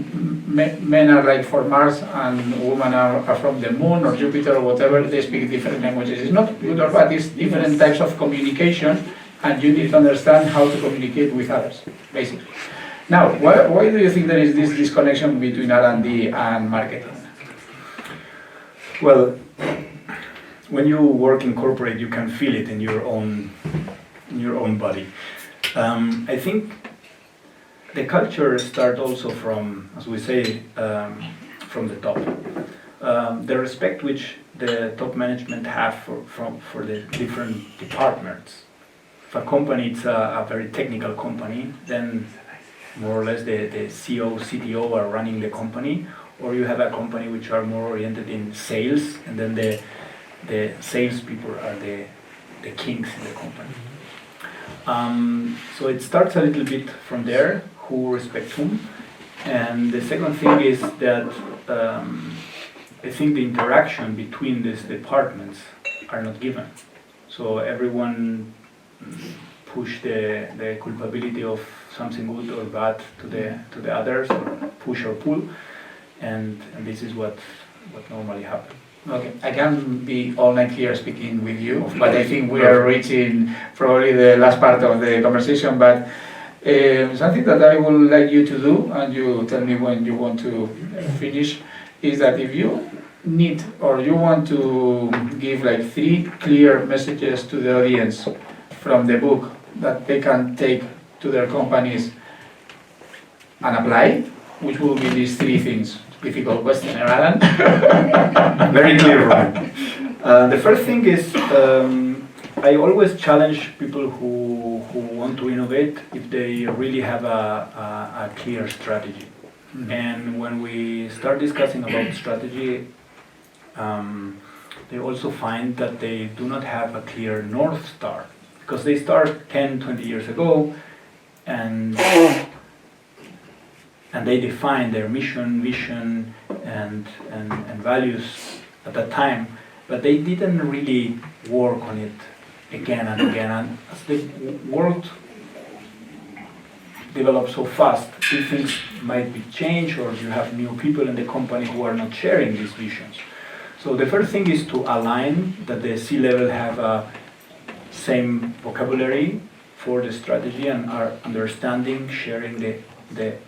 men are like for Mars and women are from the moon or Jupiter or whatever. They speak different languages. It's not good or bad, it's different types of communication, and you need to understand how to communicate with others, basically. Now, why do you think there is this disconnection between R&D and marketing? Well, when you work in corporate, you can feel it in your own body. I think the culture starts also from, as we say, from the top. The respect which the top management have for the different departments. If a company is a very technical company, then more or less the CEO, CTO are running the company, or you have a company which are more oriented in sales, and then the salespeople are the kings in the company. So it starts a little bit from there, who respects whom. And the second thing is that I think the interaction between these departments are not given. So everyone push the culpability of something good or bad to the others, or push or pull, and this is what normally happens. Okay, I can be all night here speaking with you, but I think we are reaching probably the last part of the conversation. But something that I would like you to do, and you tell me when you want to finish, is that if you need or you want to give like 3 clear messages to the audience from the book that they can take to their companies and apply, which will be these 3 things? Difficult question, Allan. Very clear, Ryan. The first thing is, I always challenge people who want to innovate if they really have a clear strategy. Mm-hmm. And when we start discussing about strategy, they also find that they do not have a clear North Star, because they start 10, 20 years ago, and they define their mission, vision, and values at that time, but they didn't really work on it again and again. And as the world develops so fast, these things might be changed, or you have new people in the company who are not sharing these visions. So the first thing is to align that the C-level have a same vocabulary for the strategy and are understanding, sharing the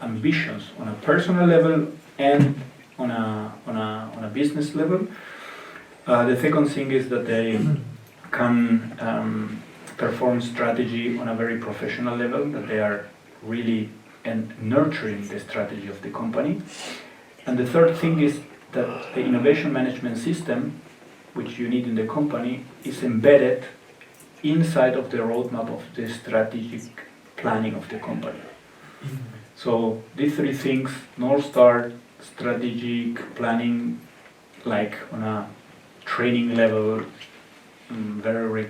ambitions on a personal level and on a business level. The second thing is that they can perform strategy on a very professional level, that they are really nurturing the strategy of the company. And the third thing is that the innovation management system, which you need in the company, is embedded inside of the roadmap of the strategic planning of the company. So these 3 things, North Star, strategic planning, like on a training level, very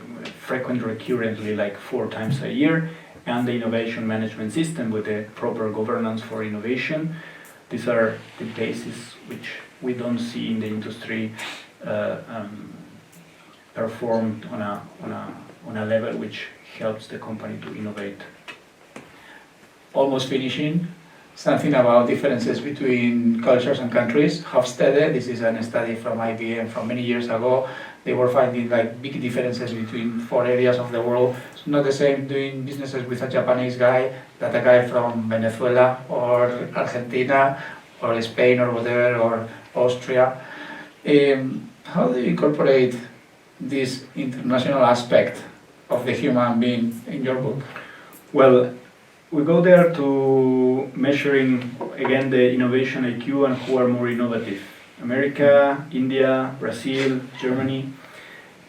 frequent, recurrently, like 4 times a year, and the innovation management system with the proper governance for innovation. These are the bases which we don't see in the industry performed on a level which helps the company to innovate. Almost finishing, something about differences between cultures and countries. Hofstede, this is a study from IBM from many years ago. They were finding like big differences between 4 areas of the world. It's not the same doing businesses with a Japanese guy that a guy from Venezuela or Argentina or Spain or whatever, or Austria. How do you incorporate this international aspect of the human being in your book? Well, we go there to measuring again the innovation IQ and who are more innovative. America, India, Brazil, Germany.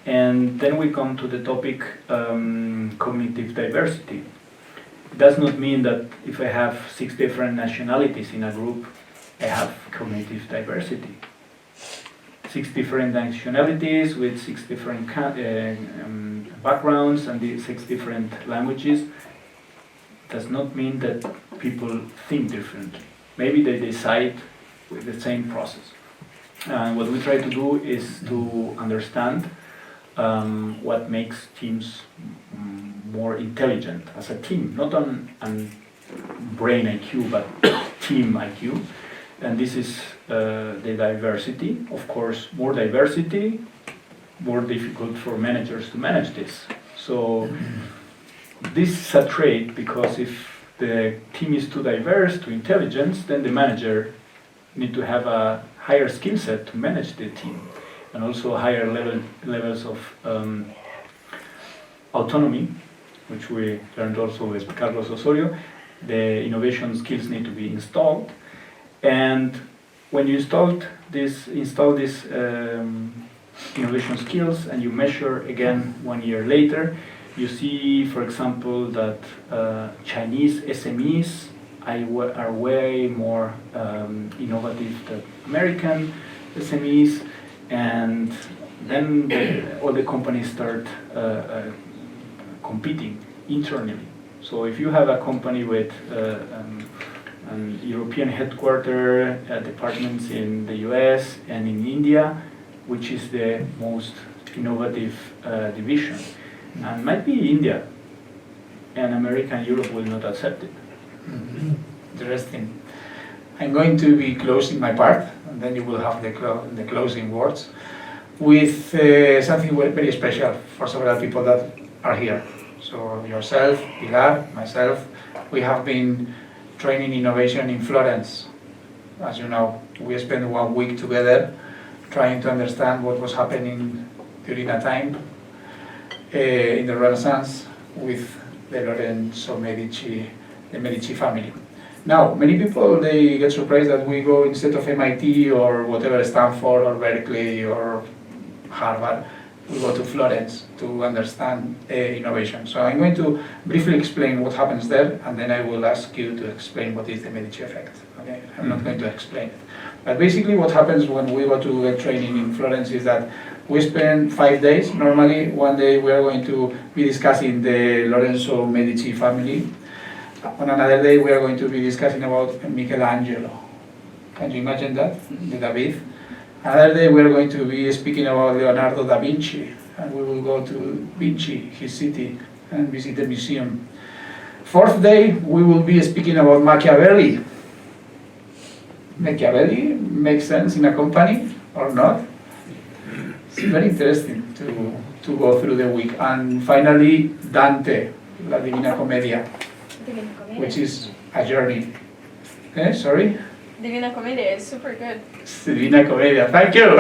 And then we come to the topic cognitive diversity. It does not mean that if I have 6 different nationalities in a group, I have cognitive diversity. 6 different nationalities with 6 different backgrounds and the 6 different languages does not mean that people think differently. Maybe they decide with the same process. What we try to do is to understand what makes teams more intelligent as a team, not on brain IQ, but team IQ. And this is the diversity. Of course, more diversity, more difficult for managers to manage this. So this is a trait, because if the team is too diverse, too intelligent, then the manager need to have a higher skill set to manage the team, and also higher levels of autonomy, which we learned also with Carlos Osorio. The innovation skills need to be installed, and when you install these innovation skills and you measure again 1 year later, you see, for example, that Chinese SMEs are way more innovative than American SMEs, and then all the companies start competing internally. So if you have a company with an European headquarter, departments in the US and in India, which is the most innovative division, and might be India, and America and Europe will not accept it. Interesting. I'm going to be closing my part, and then you will have the closing words, with something very special for several people that are here. So yourself, Pilar, myself, we have been training innovation in Florence. As you know, we spent 1 week together trying to understand what was happening during a time in the Renaissance with the Lorenzo Medici, the Medici family. Now, many people, they get surprised that we go, instead of MIT or whatever, Stanford or Berkeley or Harvard, we go to Florence to understand innovation. So I'm going to briefly explain what happens there, and then I will ask you to explain what is the Medici effect. Okay? I'm not going to explain it. But basically what happens when we go to a training in Florence is that we spend 5 days. Normally, 1 day we are going to be discussing the Lorenzo Medici family. On another day we are going to be discussing about Michelangelo. Can you imagine that? The David. Another day we are going to be speaking about Leonardo da Vinci, and we will go to Vinci, his city, and visit the museum. 4th day we will be speaking about Machiavelli. Machiavelli makes sense in a company or not? It's very interesting to go through the week. And finally, Dante, La Divina Commedia, which is a journey. Sorry? Divina Commedia is super good. Divina Commedia, thank you!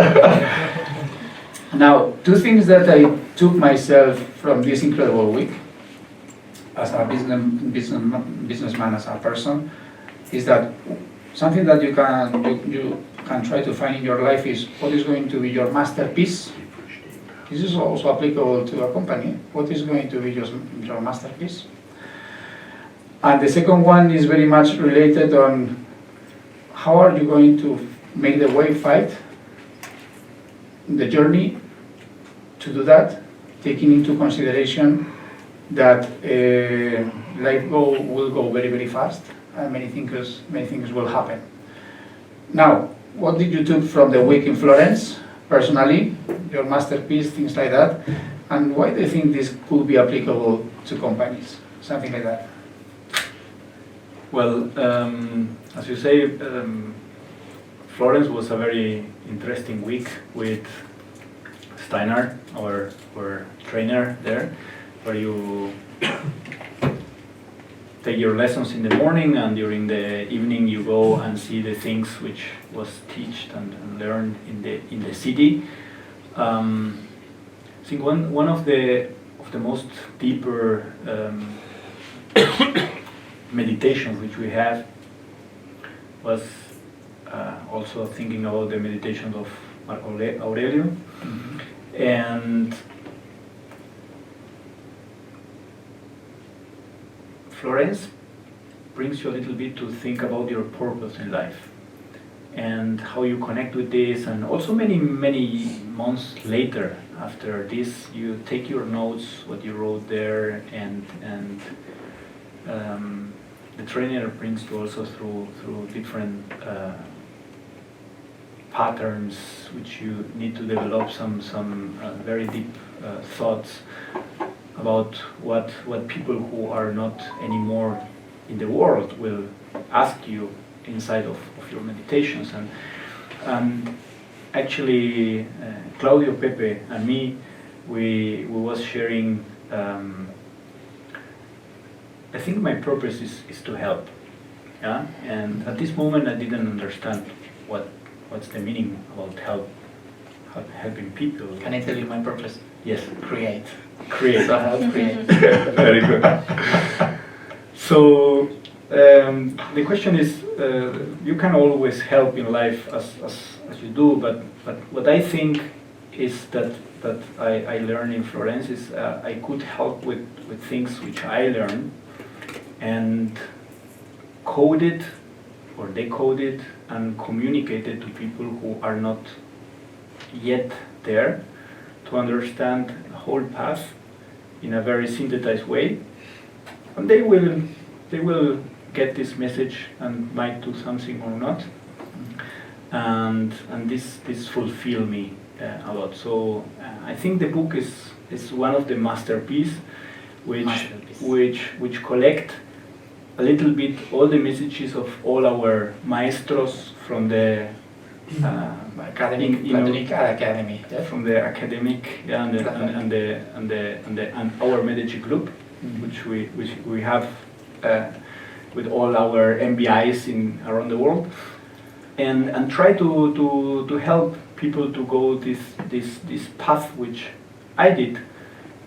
Now, 2 things that I took myself from this incredible week, as a businessman, as a person, is that something that you can try to find in your life is what is going to be your masterpiece. This is also applicable to a company. What is going to be your masterpiece? And the second one is very much related on how are you going to make the way fight, the journey to do that, taking into consideration that life will go very, very fast, and many things will happen. Now, what did you take from the week in Florence, personally, your masterpiece, things like that, and why do you think this could be applicable to companies, something like that? Well, as you say, Florence was a very interesting week with Steiner, our trainer there, where you take your lessons in the morning, and during the evening you go and see the things which was taught and learned in the city. I think one of the most deeper meditations which we had was also thinking about the meditations of Marco Aurelio. Mm-hmm. And Florence brings you a little bit to think about your purpose in life and how you connect with this, and also many months later after this you take your notes, what you wrote there, and the trainer brings you also through different patterns which you need to develop some very deep thoughts about what people who are not anymore in the world will ask you inside of your meditations. And actually Claudio, Pepe and me, we was sharing, I think my purpose is to help, yeah? And at this moment I didn't understand what's the meaning about helping people. Can I tell you my purpose? Yes. Create. So help create. Very good. So the question is, you can always help in life as you do, but what I think is that I learned in Florence is I could help with things which I learned, and coded or decoded and communicated to people who are not yet there, to understand the whole path in a very synthesized way, and they will get this message and might do something or not, and this fulfill me a lot. So I think the book is one of the masterpiece, which collect a little bit all the messages of all our maestros from the Academic, Platonic Academy. Yeah. from the academic, yeah, and our Medici group, which we have with all our MBIs around the world, and try to help people to go this path which I did,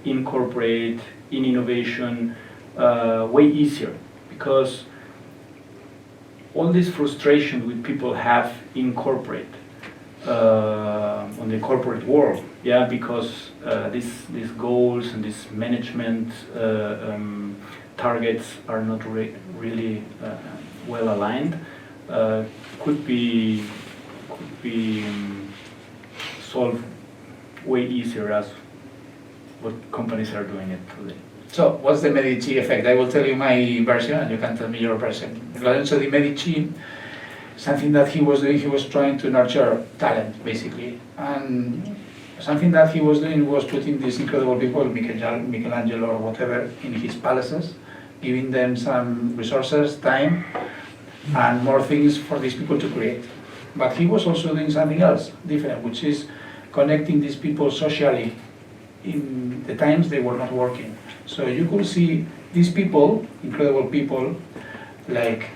incorporate in innovation way easier, because all this frustration which people have in corporate, on the corporate world, yeah, because these goals and these management targets are not really well aligned, could be solved way easier as what companies are doing it today. So, what's the Medici effect? I will tell you my version, and you can tell me your version. Lorenzo di Medici, something that he was doing, he was trying to nurture talent, basically. And something that he was doing was putting these incredible people, Michelangelo or whatever, in his palaces, giving them some resources, time, and more things for these people to create. But he was also doing something else, different, which is connecting these people socially in the times they were not working. So you could see these people, incredible people, like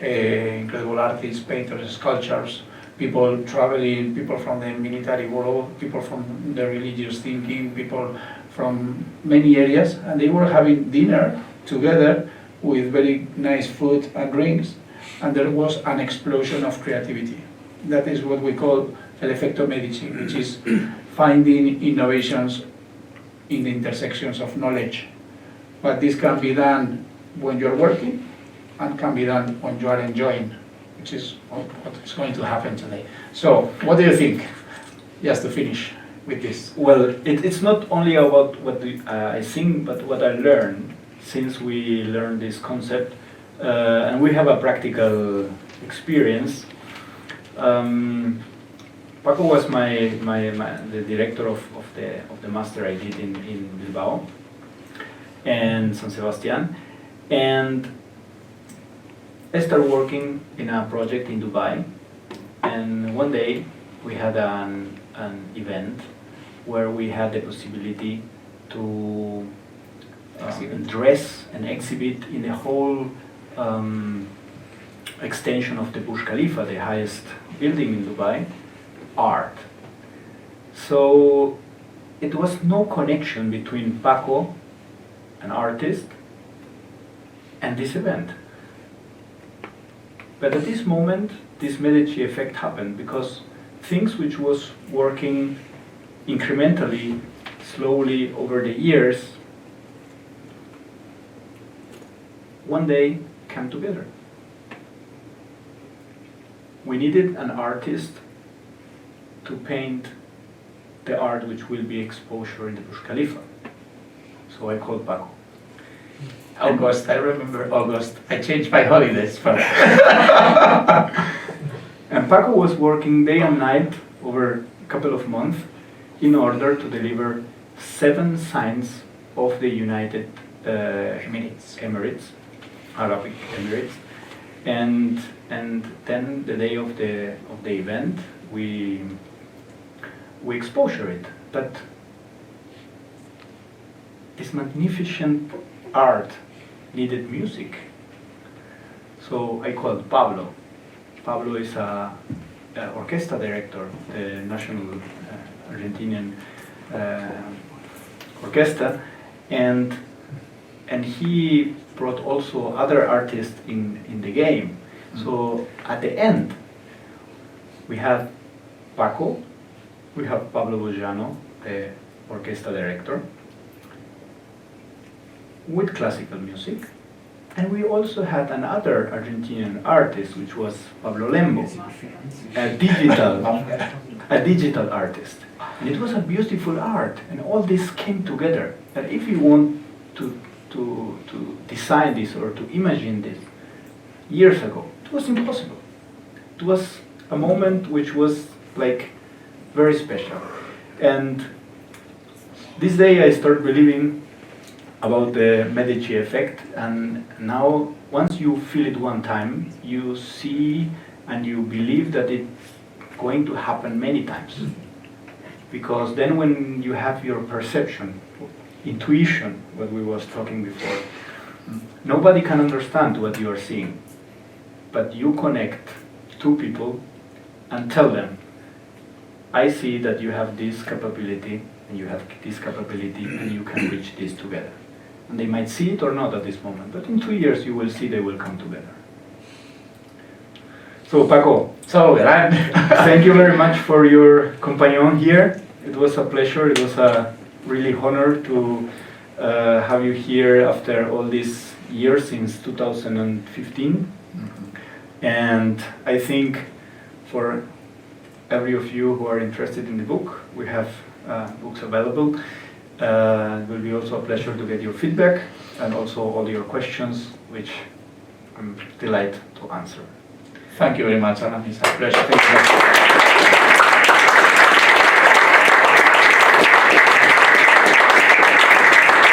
incredible artists, painters, sculptors, people traveling, people from the military world, people from the religious thinking, people from many areas, and they were having dinner together with very nice food and drinks, and there was an explosion of creativity. That is what we call el efecto Medici, which is finding innovations in the intersections of knowledge. But this can be done when you're working and can be done when you are enjoying, which is what is going to happen today. So, what do you think? Just to finish with this. Well, it's not only about what I think, but what I learned since we learned this concept, and we have a practical experience. Pacco was the director of the master I did in Bilbao and San Sebastian, and I started working in a project in Dubai, and one day we had an event where we had the possibility to dress and exhibit in the whole extension of the Burj Khalifa, the highest building in Dubai, art. So it was no connection between Pacco, an artist, and this event. But at this moment, this Medici effect happened, because things which was working incrementally, slowly over the years, one day came together. We needed an artist to paint the art which will be exposure in the Burj Khalifa. So I called Pacco. August, I remember August. I changed my holidays for And Pacco was working day and night over a couple of months in order to deliver 7 signs of the United Emirates, Arabic Emirates, and then the day of the event we exposure it. But this magnificent art needed music. So I called Pablo. Pablo is a orchestra director, the national Argentinian orchestra, and he brought also other artists in the game. So at the end, we have Pacco, we have Pablo Bojano, the orchestra director, with classical music, And we also had another Argentinian artist, which was Pablo Lembo, a digital artist. And it was a beautiful art, and all this came together. And if you want to design this or to imagine this years ago, it was impossible. It was a moment which was like very special. And this day I start believing about the Medici effect, and now once you feel it one time, you see and you believe that it's going to happen many times. Because then when you have your perception, intuition, what we was talking before, nobody can understand what you are seeing. But you connect two people and tell them, I see that you have this capability and you have this capability and you can reach this together. And they might see it or not at this moment, but in 2 years you will see they will come together. So Paco, So, Allan, thank you very much for your companion here. It was a pleasure, it was a really honor to have you here after all these years, since 2015. And I think for every of you who are interested in the book, we have books available. It will be also a pleasure to get your feedback and also all your questions, which I'm delighted to answer. thank you very much, Allan. It's a pleasure. Thank you.